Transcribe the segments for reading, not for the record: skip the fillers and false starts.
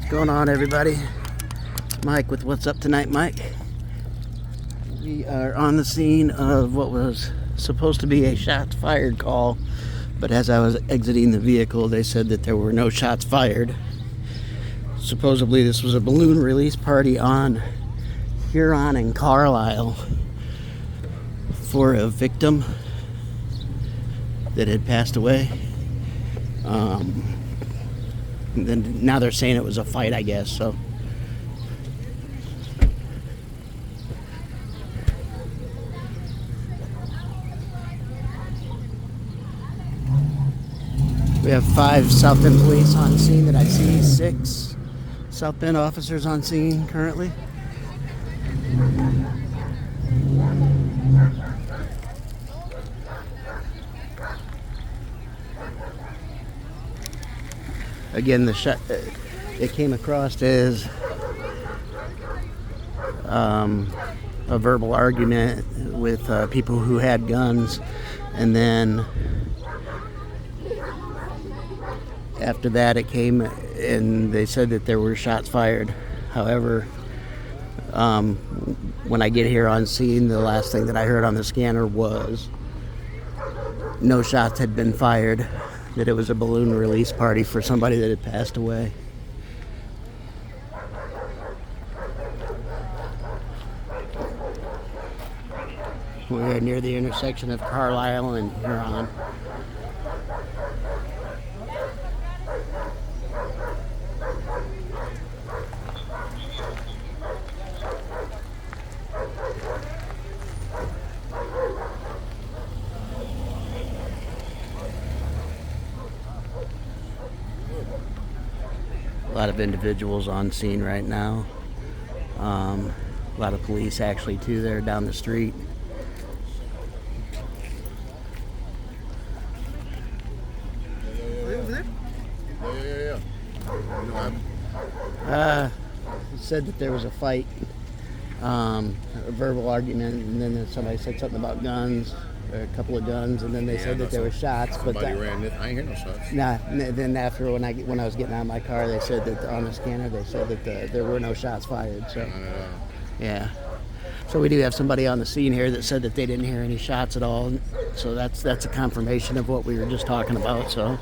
What's going on, everybody? Mike with What's Up Tonight, Mike. We are on the scene of what was supposed to be a shots fired call, but as I was exiting the vehicle, they said that there were no shots fired. Supposedly this was a balloon release party on Huron and Carlisle for a victim that had passed away. And then now they're saying it was a fight, I guess, so. We have 5 South Bend police on scene that I see, 6 South Bend officers on scene currently. Again, the shot, it came across as a verbal argument with people who had guns, and then after that it came and they said that there were shots fired. However, when I get here on scene, the last thing that I heard on the scanner was no shots had been fired, that it was a balloon release party for somebody that had passed away. We're near the intersection of Carlisle and Huron. A lot of individuals on scene right now. A lot of police actually too there down the street. Said that there was a fight, a verbal argument, and then somebody said something about guns, or a couple of guns, and then they said that there were shots. But somebody ran it. I ain't hear no shots. Nah. Then after when I was getting out of my car, they said that on the scanner they said that there were no shots fired. So yeah. So we do have somebody on the scene here that said that they didn't hear any shots at all. So that's a confirmation of what we were just talking about. So.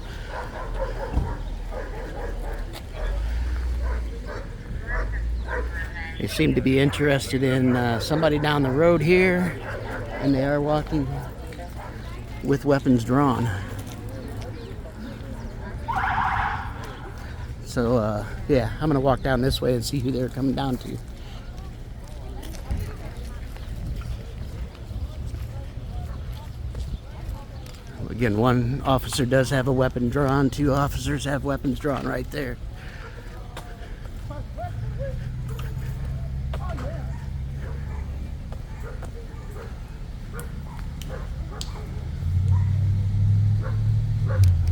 They seem to be interested in somebody down the road here, and they are walking with weapons drawn. So, yeah, I'm going to walk down this way and see who they're coming down to. Again, one officer does have a weapon drawn, 2 officers have weapons drawn right there.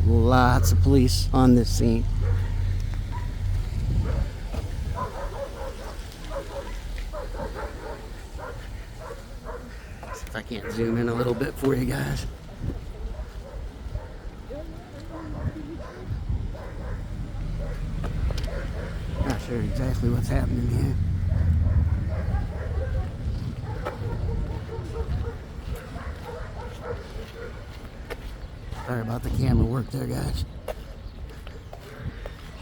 Lots of police on this scene. See if I can't zoom in a little bit for you guys. Not sure exactly what's happening here. Sorry about the camera work there, guys.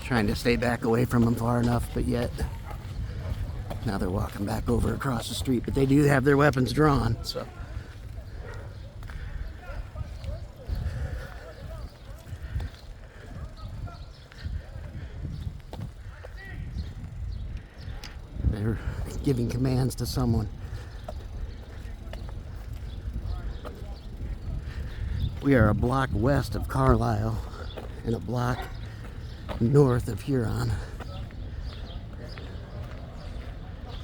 Trying to stay back away from them far enough, but yet now they're walking back over across the street, but they do have their weapons drawn, so. They're giving commands to someone. We are a block west of Carlisle and a block north of Huron.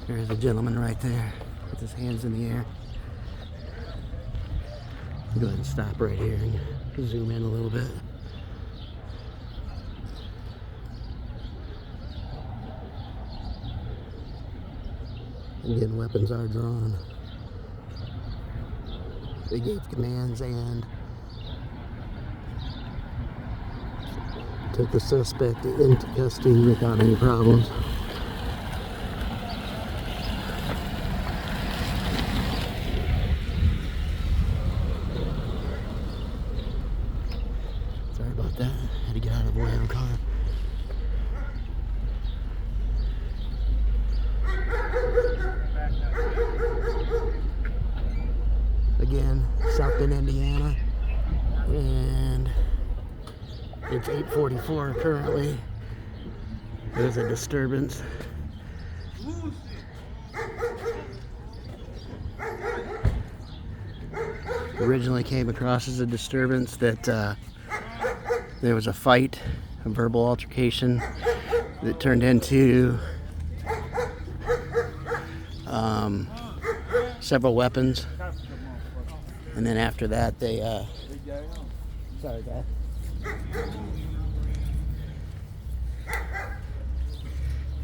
There's a gentleman right there with his hands in the air. I'll go ahead and stop right here and zoom in a little bit. Again, weapons are drawn. They gave commands and took the suspect into custody without any problems. Sorry about that. I had to get out of the way of the car. Again, South Bend, Indiana, and it's 8:44 currently. There's a disturbance. Originally came across as a disturbance that there was a fight, a verbal altercation that turned into several weapons. And then after that, they, sorry guys.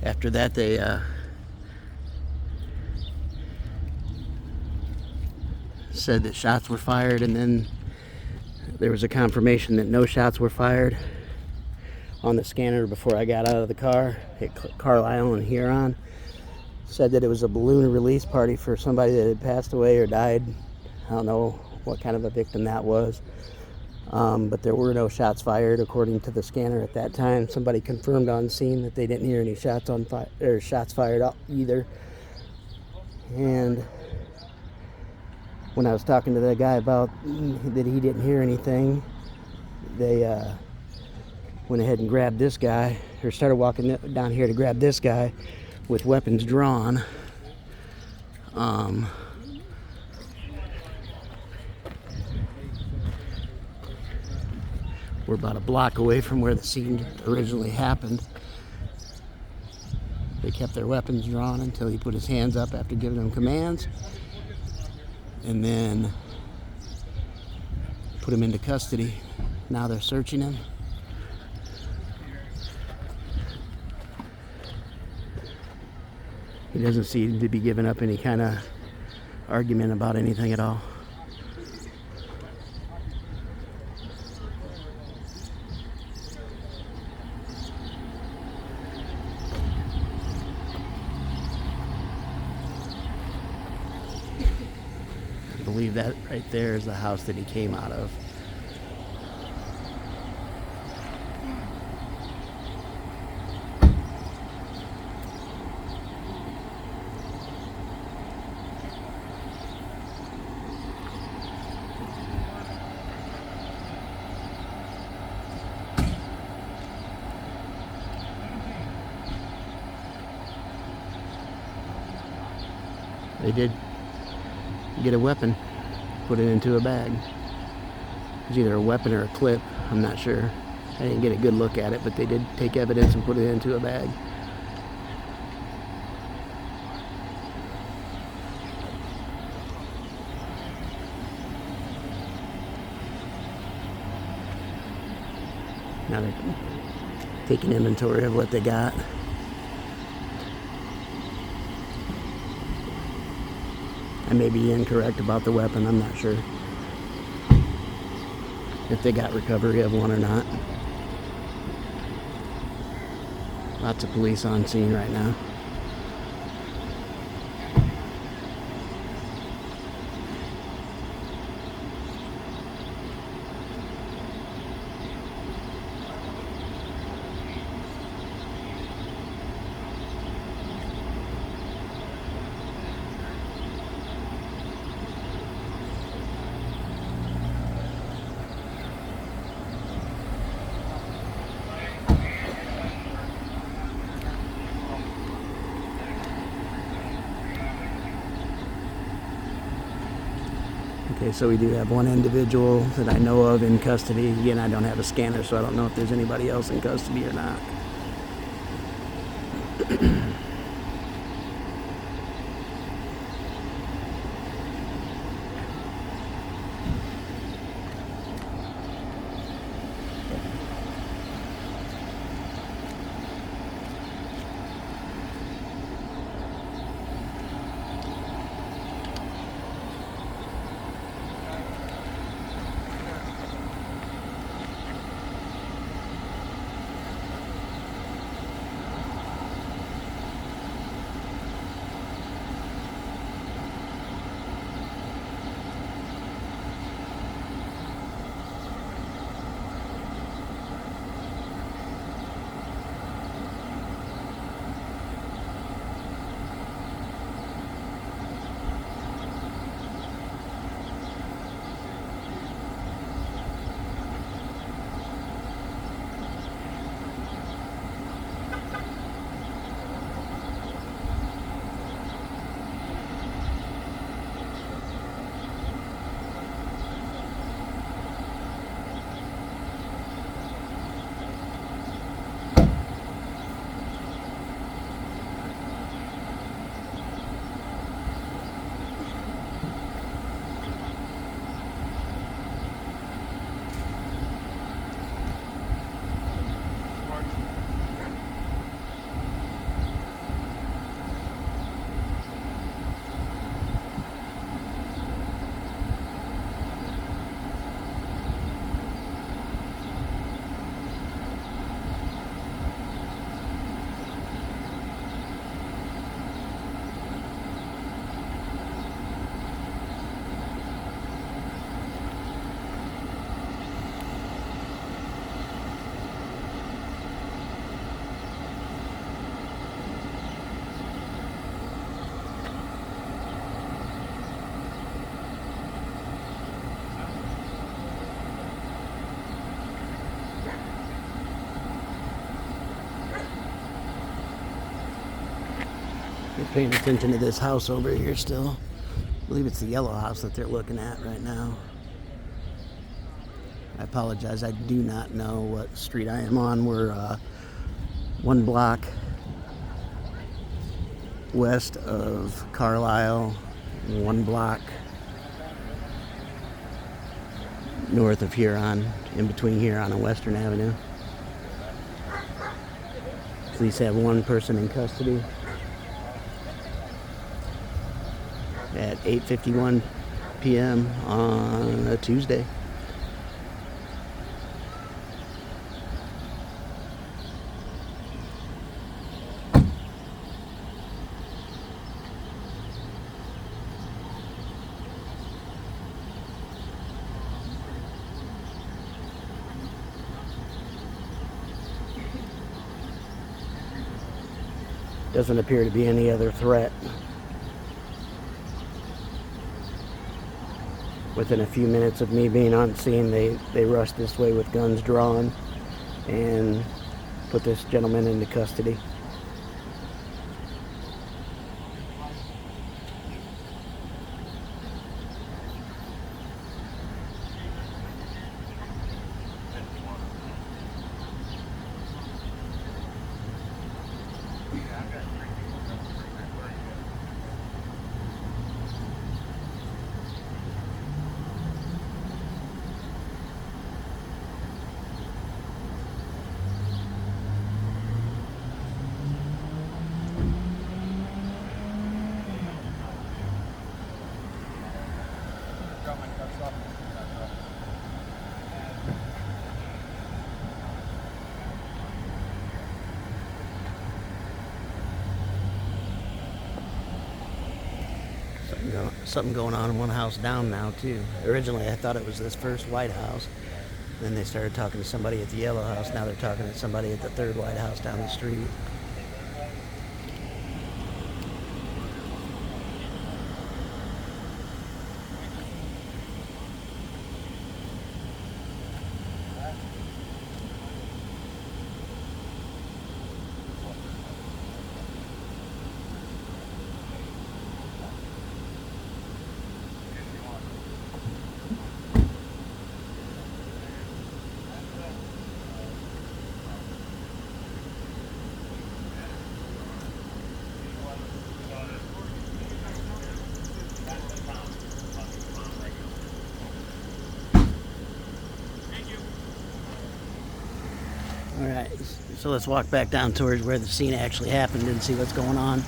After that, they said that shots were fired, and then there was a confirmation that no shots were fired on the scanner before I got out of the car at Carlisle and Huron. Said that it was a balloon release party for somebody that had passed away or died. I don't know what kind of a victim that was, but there were no shots fired according to the scanner at that time. Somebody confirmed on scene that they didn't hear any shots shots fired either. And when I was talking to that guy about that he didn't hear anything, they went ahead and grabbed this guy, or started walking down here to grab this guy with weapons drawn. We're about a block away from where the scene originally happened. They kept their weapons drawn until he put his hands up after giving them commands, and then put him into custody. Now they're searching him. He doesn't seem to be giving up any kind of argument about anything at all. I believe that right there is the house that he came out of. They did get a weapon, put it into a bag. It was either a weapon or a clip, I'm not sure. I didn't get a good look at it, but they did take evidence and put it into a bag. Now they're taking inventory of what they got. I may be incorrect about the weapon, I'm not sure if they got recovery of one or not. Lots of police on scene right now. Okay, so we do have one individual that I know of in custody. Again, I don't have a scanner, so I don't know if there's anybody else in custody or not. You're paying attention to this house over here still. I believe it's the yellow house that they're looking at right now. I apologize, I do not know what street I am on. We're one block west of Carlisle, one block north of Huron, in between Huron and Western Avenue. Police have one person in custody at 8:51 p.m. on a Tuesday. Doesn't appear to be any other threat. Within a few minutes of me being on scene, they rushed this way with guns drawn and put this gentleman into custody. Something going on in one house down now too. Originally I thought it was this first White House. Then they started talking to somebody at the yellow house. Now they're talking to somebody at the third White House down the street. All right, so let's walk back down towards where the scene actually happened and see what's going on.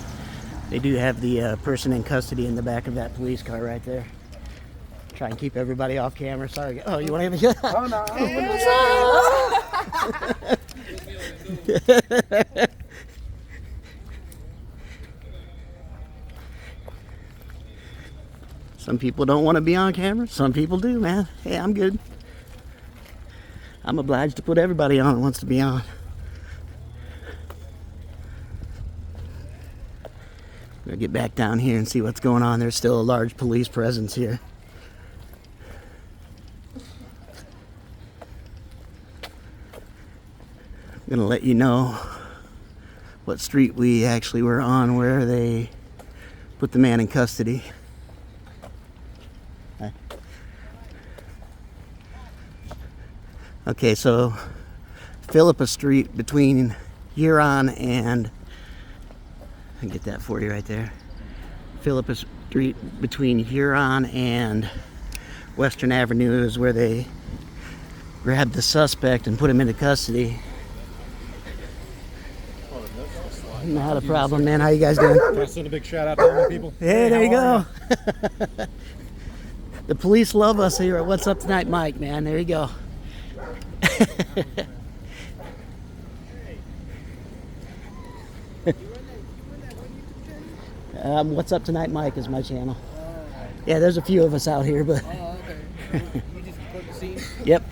They do have the person in custody in the back of that police car right there. Try and keep everybody off camera. Sorry. Oh, you want to have a shot? Oh, no. What's up? Some people don't want to be on camera. Some people do, man. Hey, I'm good. I'm obliged to put everybody on that wants to be on. I'm gonna get back down here and see what's going on. There's still a large police presence here. I'm gonna let you know what street we actually were on where they put the man in custody. Okay, so Philippa Street between Huron and, I can get that for you right there. Philippa Street between Huron and Western Avenue is where they grabbed the suspect and put him into custody. Not a problem, man. How you guys doing? Can I send a big shout out to all the people? Hey, there you go. The police love us here at What's Up Tonight, Mike, man. There you go. What's Up Tonight, Mike is my channel. Yeah, there's a few of us out here, but. Oh, okay. You just put the scene? Yep.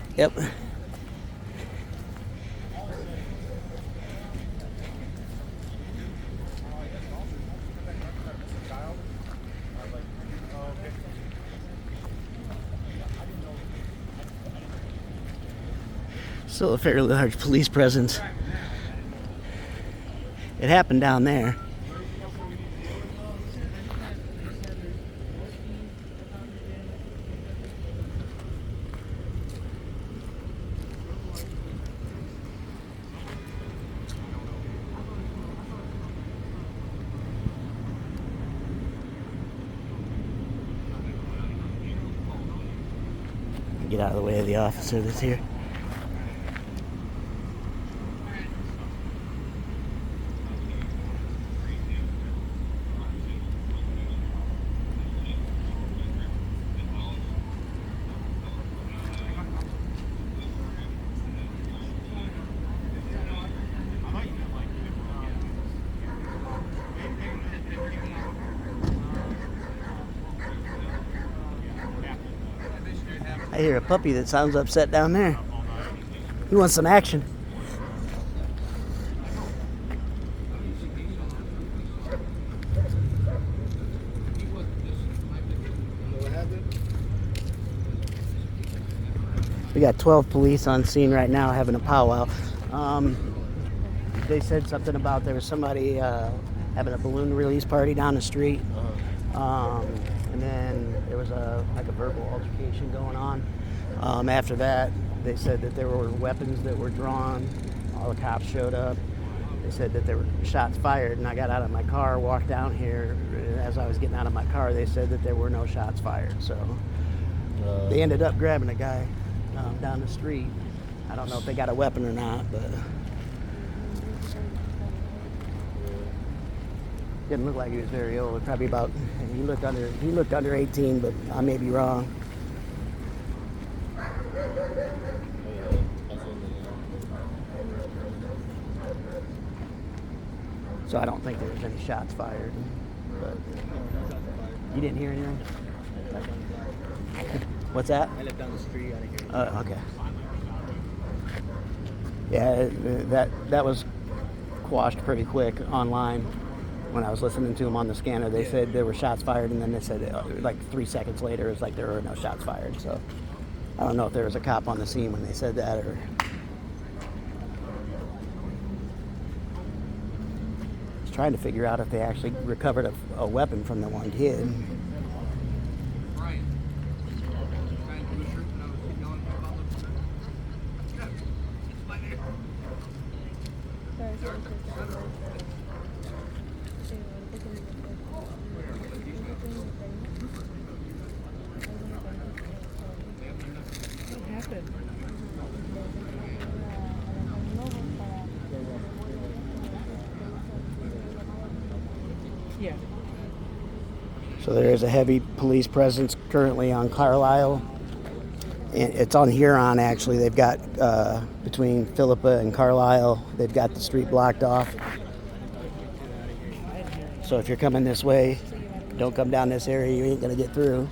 Still a fairly large police presence. It happened down there. get out of the way of the officer that's here. I hear a puppy that sounds upset down there. He wants some action. We got 12 police on scene right now having a powwow. They said something about there was somebody having a balloon release party down the street. And then there was a verbal altercation going on. After that, they said that there were weapons that were drawn. All the cops showed up. They said that there were shots fired, and I got out of my car, walked down here. As I was getting out of my car, they said that there were no shots fired. So they ended up grabbing a guy down the street. I don't know if they got a weapon or not, but didn't look like he was very old. Probably about, he looked under 18, but I may be wrong. So I don't think there was any shots fired. But you didn't hear anything? What's that? I live down the street. I didn't hear Okay. Yeah, that was quashed pretty quick online. When I was listening to them on the scanner, they said there were shots fired, and then they said like 3 seconds later, it's like there were no shots fired. So I don't know if there was a cop on the scene when they said that, or. I was trying to figure out if they actually recovered a weapon from the one kid. Yeah. So there is a heavy police presence currently on Carlisle. And it's on Huron, actually. They've got, between Philippa and Carlisle, they've got the street blocked off. So if you're coming this way, don't come down this area. You ain't going to get through.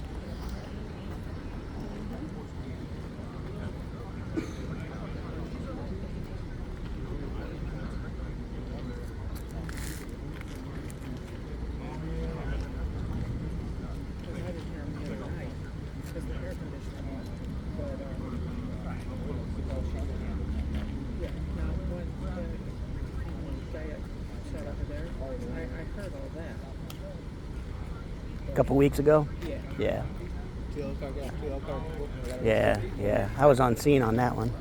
A couple weeks ago? Yeah. Yeah. I was on scene on that one.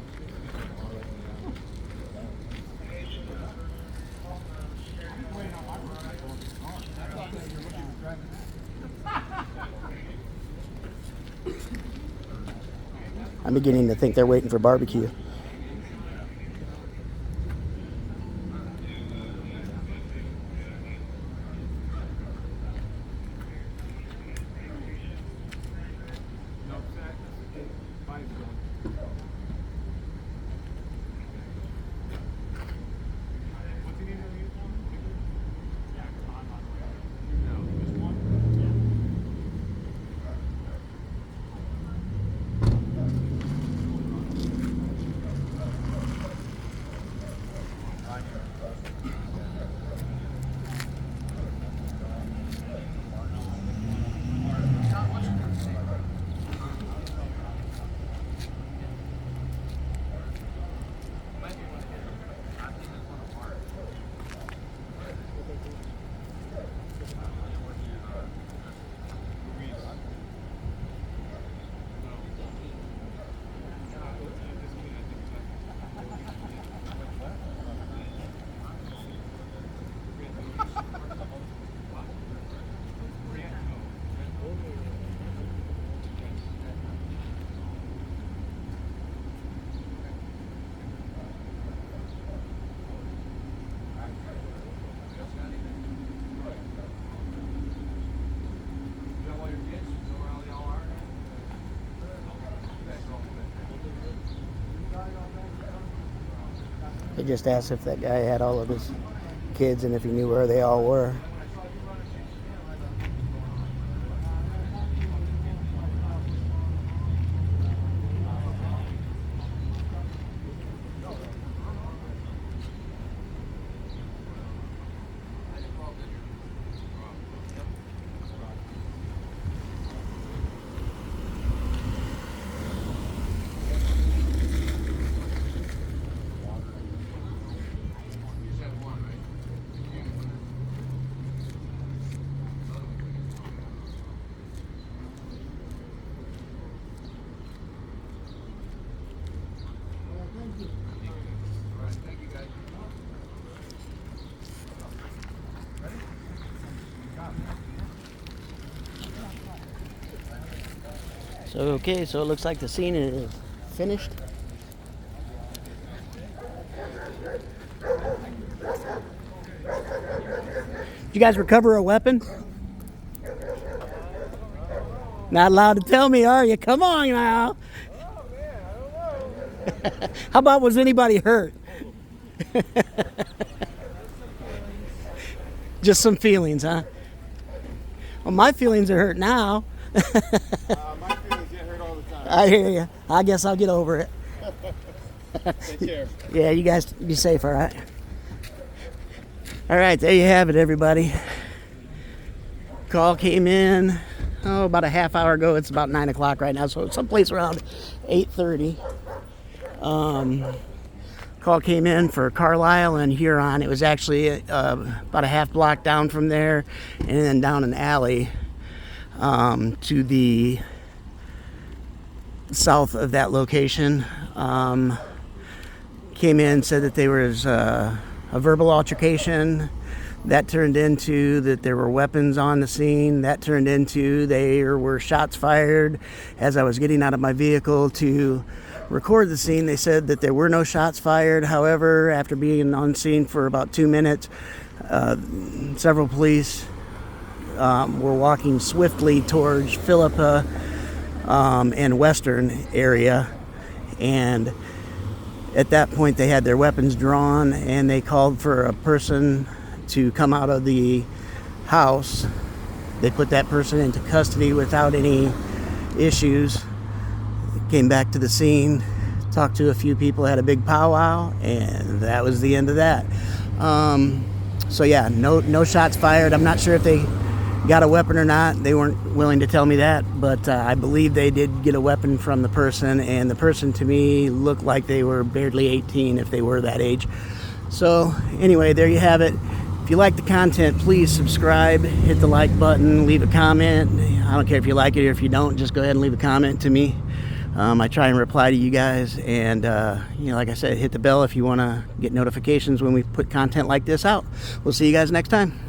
I'm beginning to think they're waiting for barbecue. They just asked if that guy had all of his kids and if he knew where they all were. So, okay, so it looks like the scene is finished. Did you guys recover a weapon? Not allowed to tell me, are you? Come on now. Oh man, I don't know. How about, was anybody hurt? Just some feelings, huh? Well, my feelings are hurt now. My feelings get hurt all the time. I hear you. I guess I'll get over it. Take care. Yeah, you guys be safe, all right? All right, there you have it, everybody. Call came in, about a half hour ago. It's about 9 o'clock right now, so it's someplace around 8:30. Call came in for Carlisle and Huron. It was actually about a half block down from there, and then down an alley to the south of that location. Came in, said that there was a verbal altercation. That turned into that there were weapons on the scene. That turned into there were shots fired. As I was getting out of my vehicle to record the scene, they said that there were no shots fired. However, after being on scene for about 2 minutes, several police were walking swiftly towards Philippa and Western area, and at that point they had their weapons drawn and they called for a person to come out of the house. They put that person into custody without any issues. Came back to the scene, talked to a few people, had a big powwow, and that was the end of that. So yeah, no shots fired. I'm not sure if they got a weapon or not. They weren't willing to tell me that, but I believe they did get a weapon from the person, and the person to me looked like they were barely 18 if they were that age. So anyway, there you have it. If you like the content, please subscribe, hit the like button, leave a comment. I don't care if you like it or if you don't, just go ahead and leave a comment to me. I try and reply to you guys, and like I said, hit the bell if you want to get notifications when we put content like this out. We'll see you guys next time.